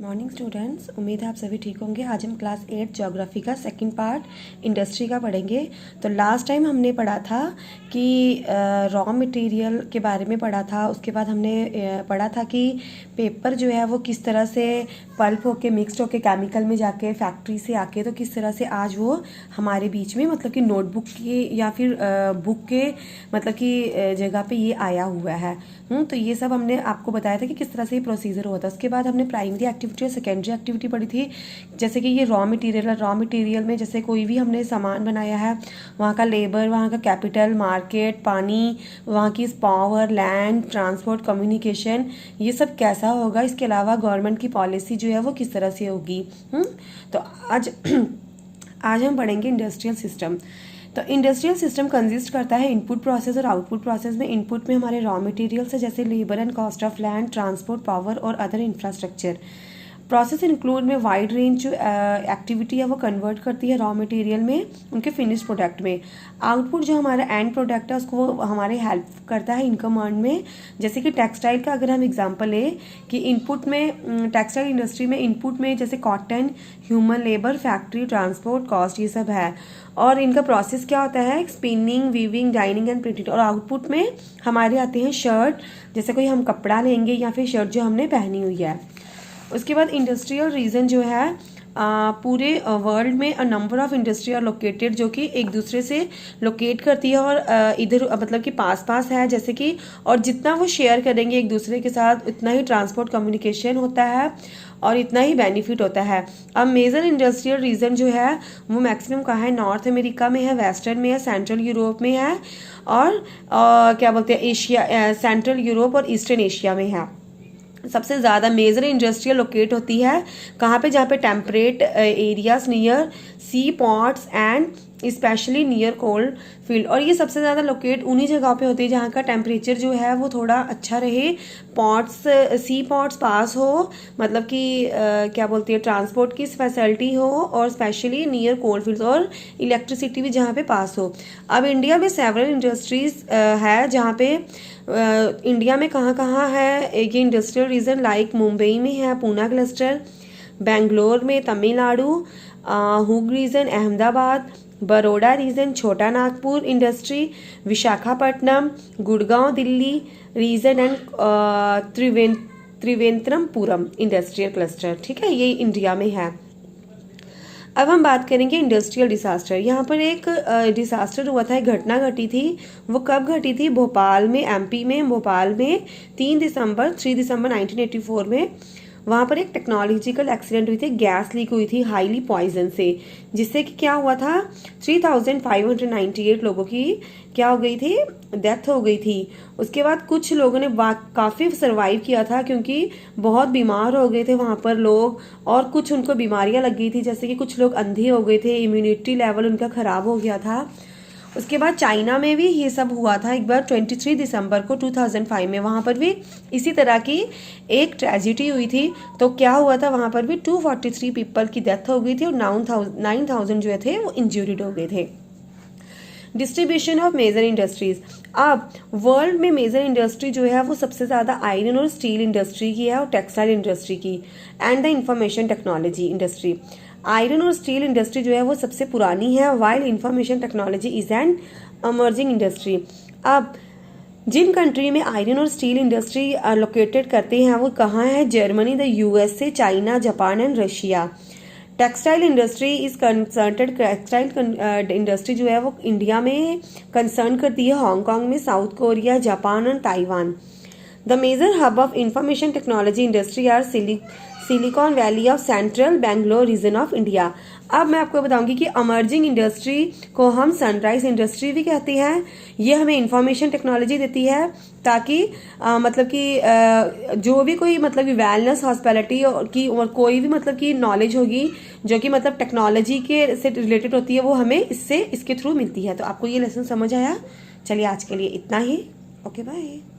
Morning students, उम्मीद है आप सभी ठीक होंगे। आज हम क्लास 8 ज्योग्राफी का सेकंड पार्ट इंडस्ट्री का पढ़ेंगे। तो लास्ट टाइम हमने पढ़ा था कि रॉ मटेरियल के बारे में पढ़ा था। उसके बाद हमने पढ़ा था कि पेपर जो है वो किस तरह से पल्प होके मिक्सड होके केमिकल में जाके फैक्ट्री से आके तो किस तरह से आज वो हमारे बीच में मतलब कि नोटबुक की या फिर बुक के मतलब कि जगह पे ये आया हुआ है। तो ये सब हमने आपको बताया था कि किस तरह से ये प्रोसीजर होता है। उसके बाद हमने प्राइमरी एक्टिविटी और सेकेंडरी एक्टिविटी पढ़ी थी। जैसे कि ये रॉ मटेरियल है, रॉ मटेरियल में जैसे कोई भी हमने सामान बनाया है, वहाँ का लेबर, वहाँ का कैपिटल, मार्केट, पानी, वहाँ की पावर, लैंड, ट्रांसपोर्ट, कम्युनिकेशन, ये सब कैसा होगा। इसके अलावा गवर्नमेंट की पॉलिसी जो है वो किस तरह से होगी। तो आज हम पढ़ेंगे इंडस्ट्रियल सिस्टम। तो इंडस्ट्रियल सिस्टम कंसिस्ट करता है इनपुट प्रोसेस और आउटपुट प्रोसेस में। इनपुट में हमारे रॉ मटेरियल्स है जैसे labour and cost of land, transport, power और अदर इंफ्रास्ट्रक्चर। प्रोसेस इंक्लूड में वाइड रेंज जो एक्टिविटी है वो कन्वर्ट करती है रॉ मटेरियल में उनके फिनिश प्रोडक्ट में। आउटपुट जो हमारा एंड प्रोडक्ट है उसको वो हमारे हेल्प करता है इनकम अर्न में। जैसे कि टेक्सटाइल का अगर हम एग्जांपल लें कि इनपुट में टेक्सटाइल इंडस्ट्री में इनपुट में जैसे cotton, human labour, factory, transport, cost, ये सब है। और इनका प्रोसेस क्या होता है, spinning, weaving, dining and printing. और आउटपुट में हमारे आते हैं शर्ट, जैसे कोई हम कपड़ा लेंगे या फिर शर्ट जो हमने पहनी हुई है। उसके बाद इंडस्ट्रियल रीजन जो है पूरे वर्ल्ड में a number of industry are located, जो कि एक दूसरे से लोकेट करती है और इधर मतलब कि पास पास है जैसे कि, और जितना वो शेयर करेंगे एक दूसरे के साथ उतना ही ट्रांसपोर्ट कम्युनिकेशन होता है और इतना ही बेनिफिट होता है। अब मेजर इंडस्ट्रियल रीजन जो है वो मैक्सिमम कहाँ है, नॉर्थ अमेरिका में है, वेस्टर्न में है, सेंट्रल यूरोप में है और क्या बोलते हैं एशिया, सेंट्रल यूरोप और ईस्टर्न एशिया में है। सबसे ज़्यादा मेजर इंडस्ट्रियल लोकेट होती है कहाँ पे, जहाँ पे temperate areas near sea ports and specially near coal field. और ये सबसे ज़्यादा लोकेट उन्हीं जगह पे होती है जहाँ का टेम्परेचर जो है वो थोड़ा अच्छा रहे, पॉट्स, सी पॉट्स पास हो, मतलब कि क्या बोलती है ट्रांसपोर्ट की फैसिलिटी हो, और स्पेशली नियर कोल्ड फील्ड्स, और इलेक्ट्रिसिटी भी जहाँ पे पास हो। अब इंडिया में सेवरल इंडस्ट्रीज है जहाँ पे इंडिया में कहाँ है ये इंडस्ट्रियल रीजन, लाइक मुंबई में है पूना क्लस्टर, बेंगलोर में तमिलनाडु, हुग region Ahmedabad, Baroda region Chota Nagpur industry, Visakhapatnam, Gurgaon Delhi region and त्रिवेंद्रमपुरम इंडस्ट्रियल क्लस्टर। ठीक है, ये इंडिया में है। अब हम बात करेंगे इंडस्ट्रियल डिसास्टर। यहाँ पर एक डिसास्टर हुआ था, एक घटना घटी थी। वो कब घटी थी, भोपाल में, एमपी में, भोपाल में 3 दिसंबर 1984 में। वहाँ पर एक टेक्नोलॉजिकल एक्सीडेंट हुई थी, गैस लीक हुई थी हाईली पॉइजन से, जिससे कि क्या हुआ था 3598 लोगों की क्या हो गई थी, डेथ हो गई थी। उसके बाद कुछ लोगों ने काफ़ी सरवाइव किया था क्योंकि बहुत बीमार हो गए थे वहाँ पर लोग, और कुछ उनको बीमारियाँ लग गई थी, जैसे कि कुछ लोग अंधे हो गए थे, इम्यूनिटी लेवल उनका ख़राब हो गया था। उसके बाद चाइना में भी ये सब हुआ था एक बार 23 दिसंबर को 2005 में। वहाँ पर भी इसी तरह की एक ट्रेजिडी हुई थी। तो क्या हुआ था, वहाँ पर भी 243 पीपल की डेथ हो गई थी और 9000 जो थे वो इंजूरिड हो गए थे। Distribution of major industries. अब वर्ल्ड में मेजर इंडस्ट्री जो है वो सबसे ज़्यादा आयरन और स्टील इंडस्ट्री की है और टेक्सटाइल इंडस्ट्री की, and the information technology industry. Iron और स्टील इंडस्ट्री जो है वो सबसे पुरानी है, while information technology is an emerging industry. अब जिन कंट्री में आयरन और स्टील इंडस्ट्री लोकेटेड करते हैं वो कहाँ है, Germany, the USA, China, Japan and Russia. Textile industry is concerted, textile industry जो है वो इंडिया में कंसर्न करती है, हांगकांग में, साउथ कोरिया, जापान और Taiwan. The major hub of information technology industry are Silicon Valley of central Bangalore region of India. अब मैं आपको बताऊंगी कि अमर्जिंग इंडस्ट्री को हम सनराइज इंडस्ट्री भी कहते हैं। ये हमें इंफॉर्मेशन टेक्नोलॉजी देती है ताकि मतलब कि जो भी कोई मतलब कि वेलनेस, हॉस्पिटैलिटी की और कोई भी मतलब कि नॉलेज होगी जो कि मतलब टेक्नोलॉजी के से रिलेटेड होती है वो हमें इसके थ्रू मिलती है। तो आपको ये लेसन समझ आया? चलिए आज के लिए इतना ही। Okay bye.